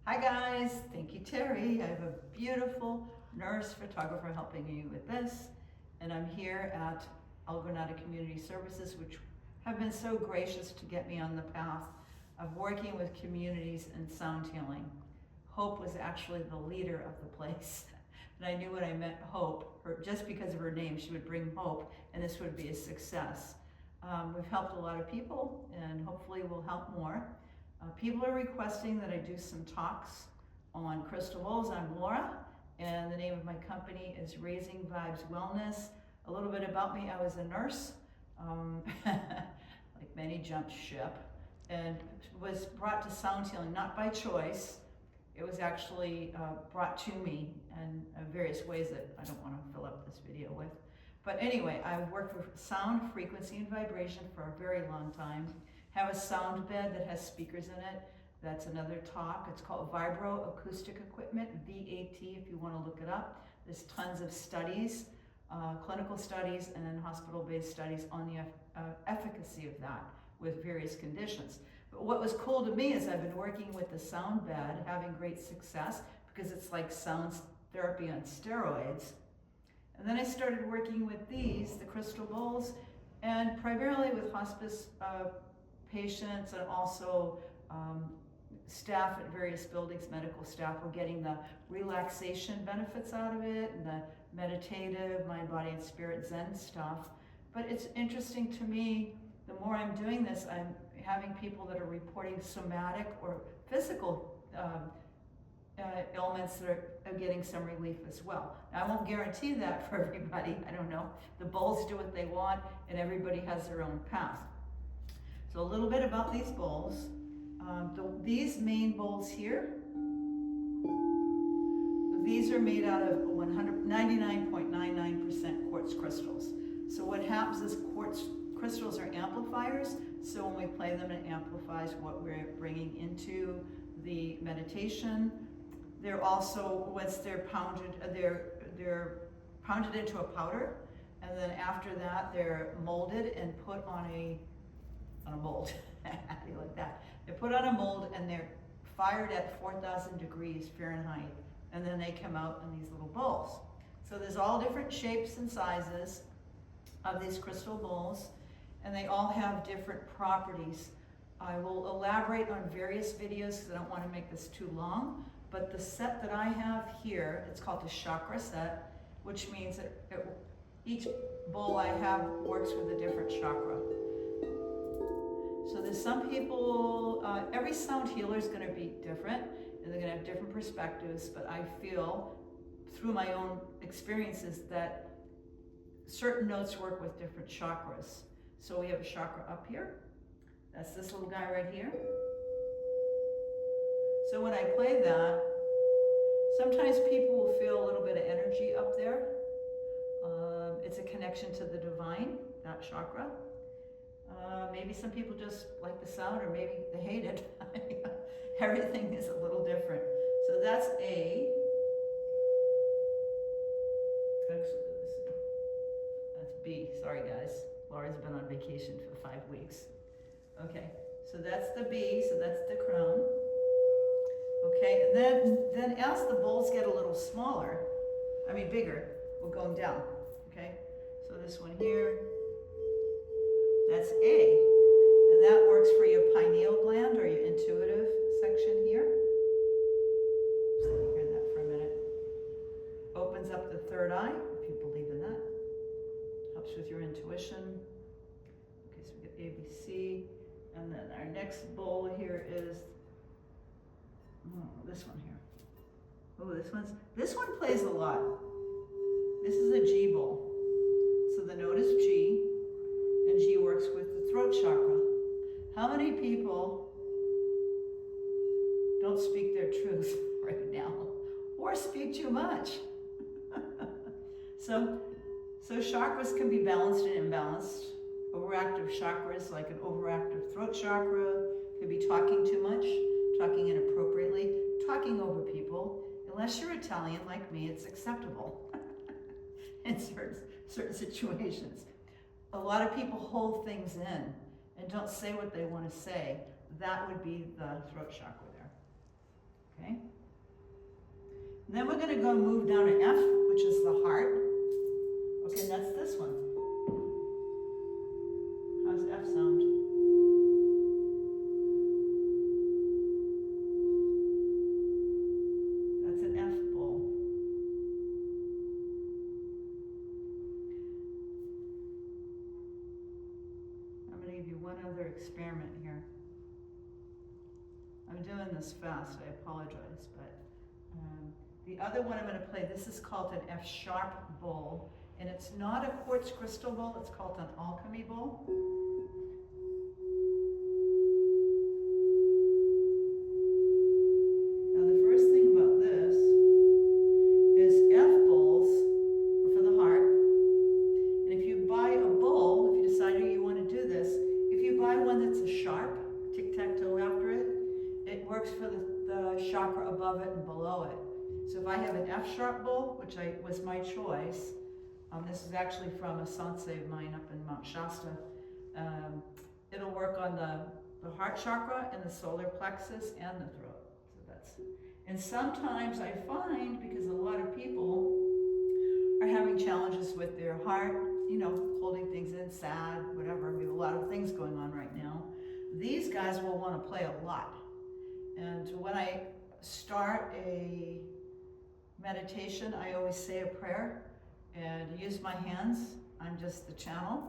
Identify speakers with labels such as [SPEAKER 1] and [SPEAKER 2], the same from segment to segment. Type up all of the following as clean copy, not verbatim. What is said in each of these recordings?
[SPEAKER 1] Hi guys, thank you Terry. I have a beautiful nurse photographer helping me with this, and I'm here at Granada Community Services, which have been so gracious to get me on the path of working with communities and sound healing. Hope was actually the leader of the place, and I knew when I met Hope, just because of her name, she would bring hope, and this would be a success. We've helped a lot of people, and hopefully we'll help more. People are requesting that I do some talks on crystal bowls. I'm Nora, and the name of my company is Raising Vibes Wellness. A little bit about me: I was a nurse, like many jumped ship, and was brought to sound healing, not by choice. It was actually brought to me in various ways that I don't want to fill up this video with. But anyway, I've worked with sound, frequency, and vibration for a very long time. Have a sound bed that has speakers in it. That's another talk. It's called Vibro Acoustic Equipment, VAT if you want to look it up. There's tons of studies, clinical studies and hospital-based studies on the efficacy of that with various conditions. But what was cool to me is I've been working with the sound bed, having great success because it's like sound therapy on steroids. And then I started working with these, the crystal bowls, and primarily with hospice patients and also staff at various buildings, medical staff, were getting the relaxation benefits out of it and the meditative, mind, body, and spirit Zen stuff. But it's interesting to me, the more I'm doing this, I'm having people that are reporting somatic or physical ailments that are getting some relief as well. Now, I won't guarantee that for everybody. I don't know. The bowls do what they want, and everybody has their own path. So a little bit about these bowls. These main bowls here, these are made out of 99.99% quartz crystals. So what happens is quartz crystals are amplifiers. So when we play them, it amplifies what we're bringing into the meditation. They're also, once they're pounded, they're pounded into a powder, and then after that, they're molded and put on a mold. How do you like that? They're put on a mold and they're fired at 4,000 degrees Fahrenheit, and then they come out in these little bowls. So there's all different shapes and sizes of these crystal bowls, and they all have different properties. I will elaborate on various videos because I don't want to make this too long, but the set that I have here, it's called the Chakra set, which means that each bowl I have works with a different chakra. So there's some people, every sound healer is going to be different, and they're going to have different perspectives, but I feel through my own experiences that certain notes work with different chakras. So we have a chakra up here. That's this little guy right here. So when I play that, sometimes people will feel a little bit of energy up there. It's a connection to the divine, that chakra. Maybe some people just like the sound, or maybe they hate it. Everything is a little different. So that's A. Actually, that's B. Sorry guys. Laura's been on vacation for 5 weeks. Okay, so that's the B, so that's the crown. Okay, and then as the bowls get a little smaller, bigger, we're going down. Okay, so this one here, that's A, and that works for your pineal gland or your intuitive section here. Just let me hear that for a minute. Opens up the third eye, if you believe in that. Helps with your intuition. Okay, so we get A, B, C, and then our next bowl here is this one here. Oh, this one plays a lot. This is a G bowl. So the note is G, and G works with the throat chakra. How many people don't speak their truth right now, or speak too much? So chakras can be balanced and imbalanced. Overactive chakras, like an overactive throat chakra, could be talking too much, talking inappropriately, talking over people. Unless you're Italian like me, it's acceptable in certain situations. A lot of people hold things in and don't say what they want to say. That would be the throat chakra there. Okay? Then we're going to go move down to F, which is the heart. Okay, that's this one. How's F sound? That's an F bowl. I'm going to give you one other experiment here. I'm doing this fast, I apologize, but the other one I'm going to play, this is called an F sharp bowl, and it's not a quartz crystal bowl, it's called an alchemy bowl. Now the first thing about this is F bowls are for the heart, and if you buy a bowl, if you decide you want to do this, if you buy one that's a sharp, tic-tac-toe after it, it works for the chakra above it and below it. So if I have an F sharp bowl, which was my choice, this is actually from a sensei of mine up in Mount Shasta, it'll work on the heart chakra and the solar plexus and the throat. So that's, and sometimes I find, because a lot of people are having challenges with their heart, you know, holding things in, sad, whatever, we have a lot of things going on right now. These guys will want to play a lot. And when I start a meditation, I always say a prayer and use my hands. I'm just the channel.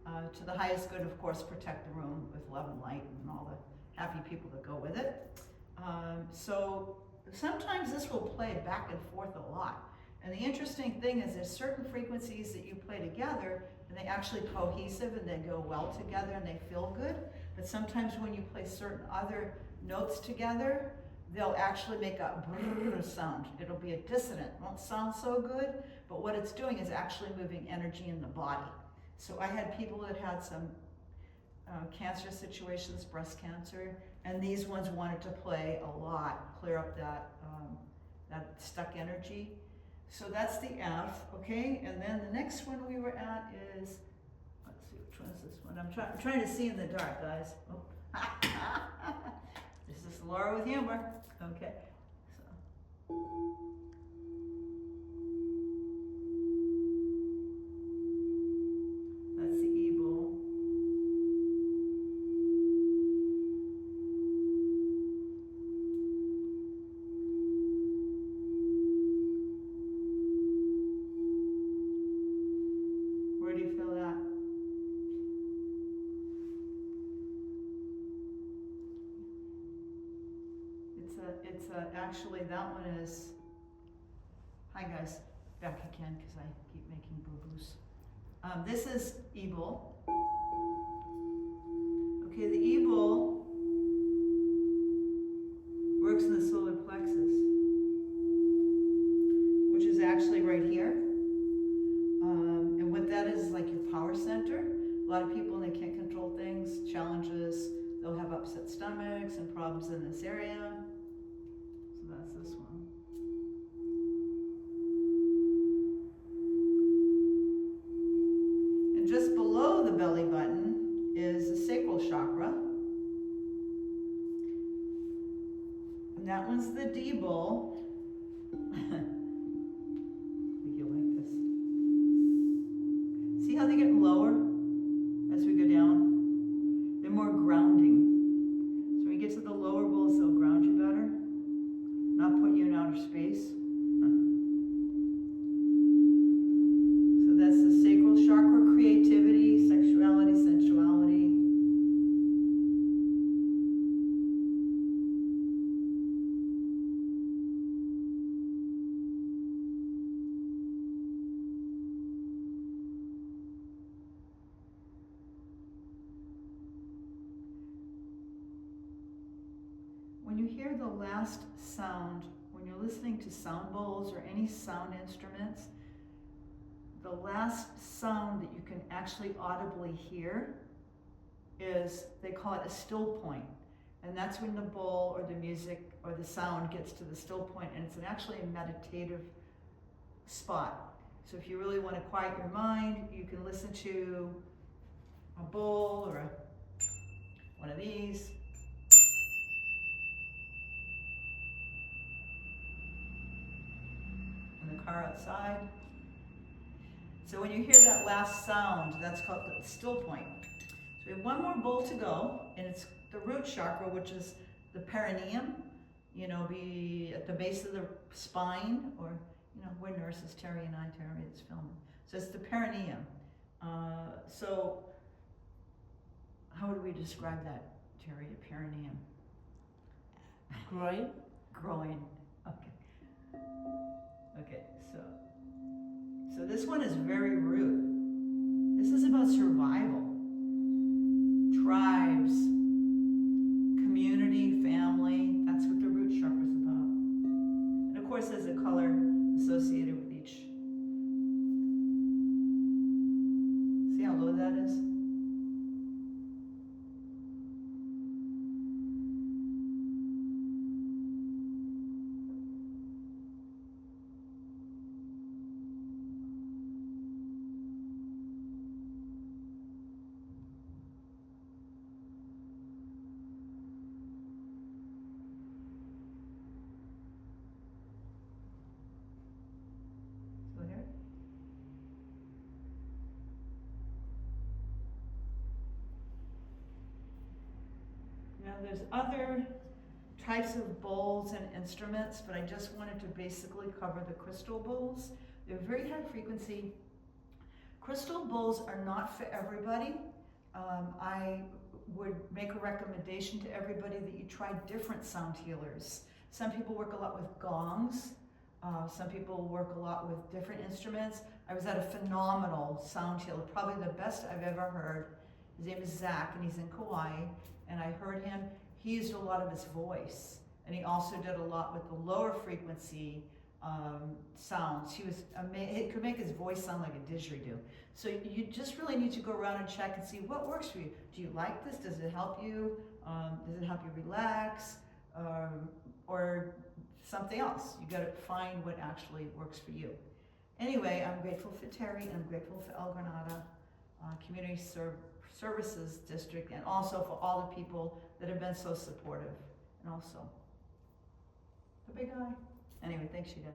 [SPEAKER 1] To the highest good, of course, protect the room with love and light and all the happy people that go with it. So sometimes this will play back and forth a lot. And the interesting thing is there's certain frequencies that you play together and they actually cohesive and they go well together and they feel good. But sometimes when you play certain other notes together, they'll actually make a brrr sound. It'll be a dissonant. It won't sound so good, but what it's doing is actually moving energy in the body. So I had people that had some cancer situations, breast cancer, and these ones wanted to play a lot, clear up that stuck energy. So that's the F, okay? And then the next one we were at is, let's see, which one is this one? I'm trying to see in the dark, guys. Oh. This is Laura with humor. Okay. So. That's the E bowl. Where do you feel that? Actually, that one is, hi guys, back again because I keep making boo-boos. This is E-bowl. Okay, the E-bowl works in the solar plexus, which is actually right here. And what that is like your power center. A lot of people, when they can't control things, challenges, they'll have upset stomachs and problems in this area. That's this one. And just below the belly button is the sacral chakra. And that one's the D bowl. I think you'll like this. See how they get lower as we go down? They're more grounding. So when you get to the lower bowls, they'll ground you better. Not put you in outer space. So that's the sacral chakra, creativity, sexuality, sensuality. When you hear the last sound, when you're listening to sound bowls or any sound instruments, the last sound that you can actually audibly hear is, they call it a still point. And that's when the bowl or the music or the sound gets to the still point, and it's actually a meditative spot. So if you really want to quiet your mind, you can listen to a bowl or one of these. car outside. So when you hear that last sound, that's called the still point. So we have one more bowl to go, and it's the root chakra, which is the perineum, you know, be at the base of the spine, or, you know, we're nurses, Terry is filming. So it's the perineum. So how would we describe that, Terry, a perineum?
[SPEAKER 2] Groin?
[SPEAKER 1] Groin, okay. Okay, so this one is very root. This is about survival. Tribes, community, family, that's what the root chakra is about. And of course there's a color associated with each. See how low that is? So here. Now there's other types of bowls and instruments, but I just wanted to basically cover the crystal bowls. They're very high frequency. Crystal bowls are not for everybody. I would make a recommendation to everybody that you try different sound healers. Some people work a lot with gongs. Some people work a lot with different instruments. I was at a phenomenal sound healer, probably the best I've ever heard. His name is Zach, and he's in Kauai. And I heard him, he used a lot of his voice. And he also did a lot with the lower frequency sounds. He could make his voice sound like a didgeridoo. So you just really need to go around and check and see what works for you. Do you like this? Does it help you? Does it help you relax? Or something else? You gotta find what actually works for you. Anyway, I'm grateful for Terry, and I'm grateful for El Granada Community Services District, and also for all the people that have been so supportive, and also the big eye. Anyway, thanks you guys.